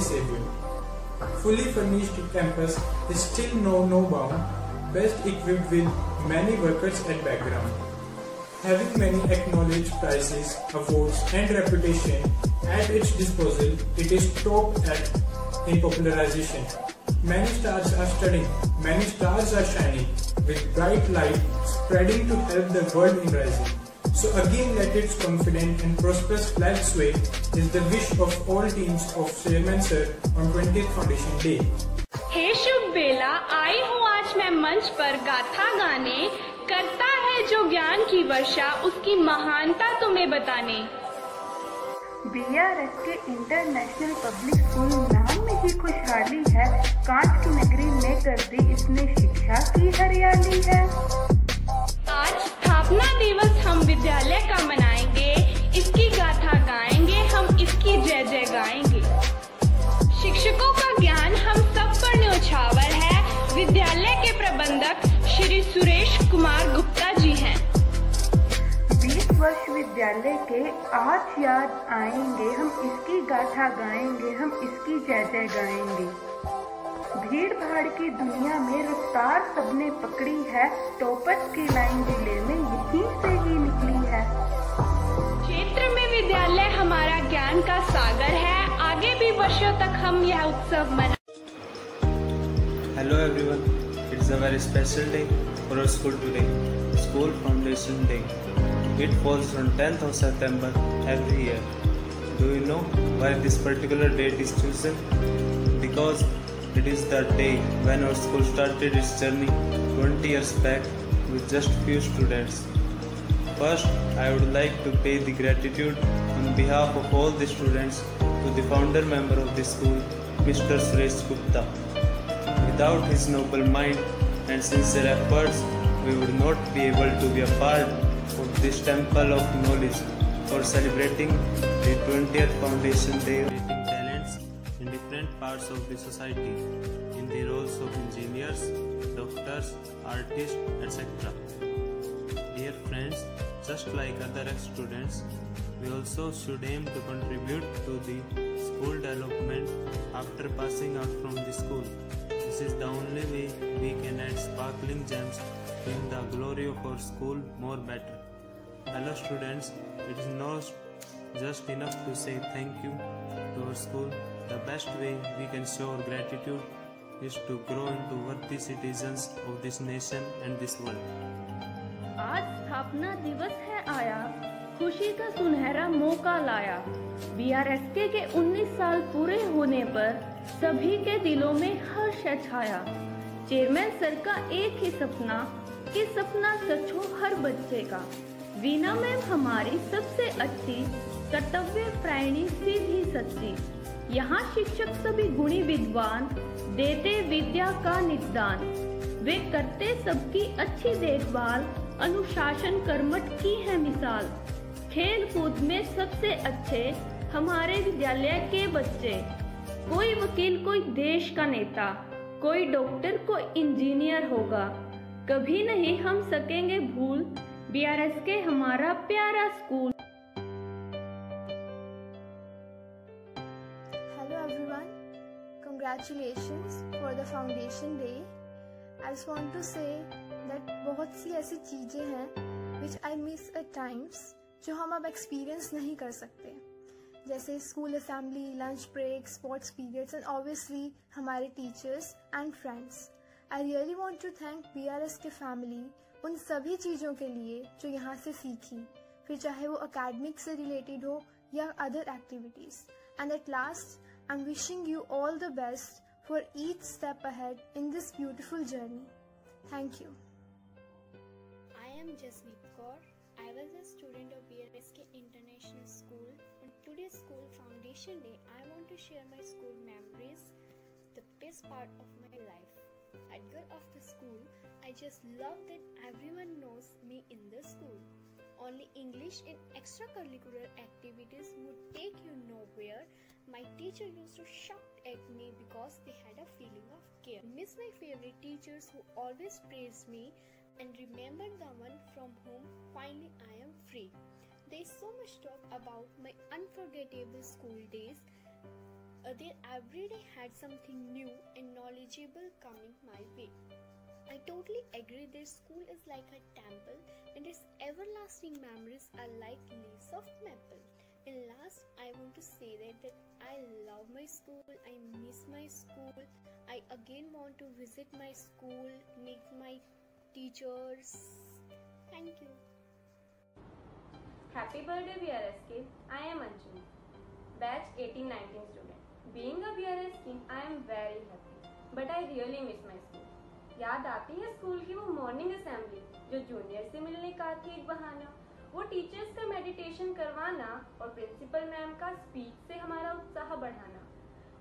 savior. Fully furnished campus is still no bound, best equipped with many workers at background. Having many acknowledged prizes, awards and reputation at its disposal, it is top in popularization. Many stars are studying, many stars are shining, with bright light spreading to help the world in rising. So again let its confident and prosperous flag sway is the wish of all teams of Chairman Sir on 20th Foundation Day. हे शुभ बेला, आई हूँ आज मैं मंच पर गाथा गाने, करता है जो ज्ञान की वर्षा, उसकी महानता तुम्हें बताने। BRS के इंटरनेशनल पब्लिक स्कूल नाम में ही खुशहाली है, कांच की नगरी में कर दी इसने शिक्षा की हरियाली है। आज स्थापना दिवस हम विद्यालय का मनाएंगे, इसकी गाथा गाएंगे, हम इसकी जय जय गाएंगे। शिक्षकों का ज्ञान हम सब पर न्यौछावर है, विद्यालय के प्रबंधक श्री सुरेश कुमार गुप्ता जी हैं। 20 वर्ष विद्यालय के आज याद आएंगे, हम इसकी गाथा गाएंगे, हम इसकी जय जय गाएंगे। भीड़ भाड़ की दुनिया में रफ्तार सबने पकड़ी है, टॉपर्स की लाइन जिले में यहीं से ही निकली है। क्षेत्र में विद्यालय हमारा ज्ञान का सागर है, आगे भी वर्षों तक हम यह उत्सव मना। Hello everyone, it's a very special day for our school today, School Foundation Day. It falls on 10th of September every year. Do you know why this particular date is chosen? Because it is the day when our school started its journey 20 years back with just few students. First, I would like to pay the gratitude on behalf of all the students to the founder member of the school, Mr. Suresh Gupta. Without his noble mind and sincere efforts, we would not be able to be a part of this temple of knowledge for celebrating the 20th Foundation Day, creating talents in different parts of the society in the roles of engineers, doctors, artists, etc. Dear friends, just like other ex-students, we also should aim to contribute to the school development after passing out from the school. This is the only way we can add sparkling gems in the glory of our school more better. Hello students, it is not just enough to say thank you to our school. The best way we can show our gratitude is to grow into worthy citizens of this nation and this world. आज स्थापना दिवस है आया, खुशी का सुनहरा मौका लाया। BRSK के 19 साल पूरे होने पर सभी के दिलों में हर्ष छाया। चेयरमैन सर का एक ही सपना कि सपना सच हो हर बच्चे का। वीना मैम हमारी सबसे अच्छी, कर्तव्य प्रायणी सीधी सच्ची। यहाँ शिक्षक सभी गुणी विद्वान, देते विद्या का निदान। वे करते सबकी अच्छी देखभाल, अनुशासन कर्मठ की है मिसाल। खेल कूद में सबसे अच्छे हमारे विद्यालय के बच्चे। कोई वकील, कोई देश का नेता, कोई डॉक्टर, कोई इंजीनियर होगा। कभी नहीं हम सकेंगे भूल BRSK हमारा प्यारा school. Hello everyone, congratulations for the Foundation Day. I just want to say that बहुत सी ऐसी चीजें हैं which I miss at times, जो हम अब एक्सपीरियंस नहीं कर सकते, जैसे school assembly, lunch break, sports periods and obviously हमारे teachers and friends. I really want to thank BRSK family उन सभी चीज़ों के लिए जो यहाँ से सीखी, फिर चाहे वो अकेडमिक से रिलेटेड हो या other activities. And eight last I am wishing you all the best for each step ahead in this beautiful journey. Thank you. I am Jasmeet Kaur. I was a student of BRSK International School. On today's School Foundation Day, I want to share my school memories, the best part of my life. At girl of the school, I just love that everyone knows me in the school. Only English and extracurricular activities would take you nowhere. My teacher used to shout at me because they had a feeling of care. Miss my favorite teachers who always praised me, and remember the one from whom finally I am free. There is so much talk about my unforgettable school days. They every day had something new and knowledgeable coming my way. I totally agree that school is like a temple and its everlasting memories are like leaves of maple. And last, I want to say that I love my school, I miss my school, I again want to visit my school, meet my teachers. Thank you. Happy birthday BRSK, I am Anjali, batch 18-19 student. Being a BRSK, I am very happy, but I really miss my school. याद आती है school की वो morning assembly जो junior से मिलने का थी एक बहाना, वो टीचर्स का मेडिटेशन करवाना और प्रिंसिपल मैम का स्पीच से हमारा उत्साह बढ़ाना,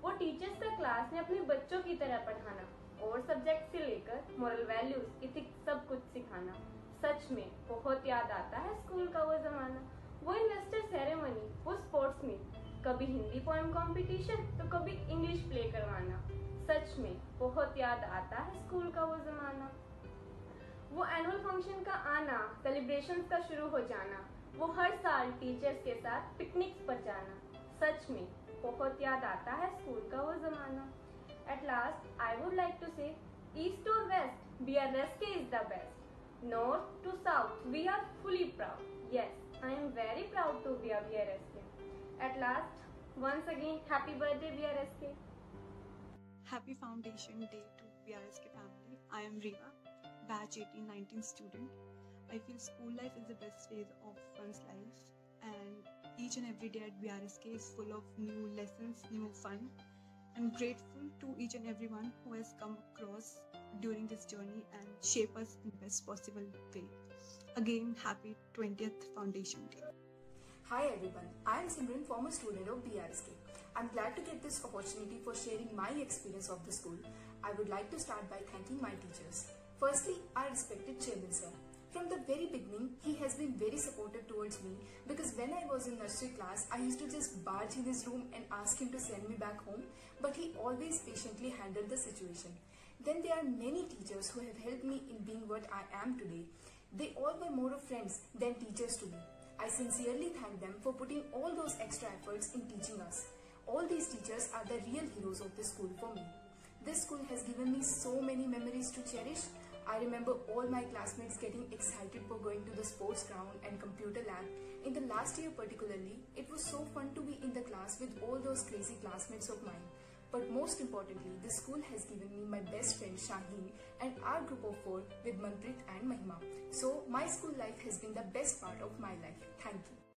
वो टीचर्स का क्लास में अपने बच्चों की तरह पढ़ाना और सब्जेक्ट से लेकर मॉरल वैल्यूज इथिक्स सब कुछ सिखाना। सच में बहुत याद आता है स्कूल का वो जमाना, वो इन्वेस्टर सेरेमनी, वो स्पोर्ट्स मीट, कभी हिंदी पोएम कंपटीशन तो कभी इंग्लिश प्ले करवाना। सच में बहुत याद आता है स्कूल का वो जमाना, वो एनुअल फंक्शन का आना, सेलिब्रेशंस का शुरू हो जाना, वो हर साल टीचर्स के साथ पिकनिक्स पर जाना। सच में बहुत याद आता है स्कूल का वो जमाना। At last I would like to say east और west BRSK is the best. North to south we are fully proud. Yes, I am very proud to be a BRSK. At last, once again, happy birthday BRSK. Happy Foundation Day to BRSK family. I am Riva, batch 18-19 student. I feel school life is the best phase of one's life, and each and every day at BRSK is full of new lessons, new fun. I'm grateful to each and everyone who has come across during this journey and shape us in the best possible way. Again, happy 20th Foundation Day. Hi everyone, I am Simran, former student of BRSK. I'm glad to get this opportunity for sharing my experience of the school. I would like to start by thanking my teachers. Firstly, our respected chairman sir. From the very beginning, he has been very supportive towards me because when I was in nursery class, I used to just barge in his room and ask him to send me back home, but he always patiently handled the situation. Then there are many teachers who have helped me in being what I am today. They all were more of friends than teachers to me. I sincerely thank them for putting all those extra efforts in teaching us. All these teachers are the real heroes of this school for me. This school has given me so many memories to cherish. I remember all my classmates getting excited for going to the sports ground and computer lab. In the last year particularly, it was so fun to be in the class with all those crazy classmates of mine. But most importantly, this school has given me my best friend Shaheen and our group of 4 with Manpreet and Mahima. So my school life has been the best part of my life. Thank you.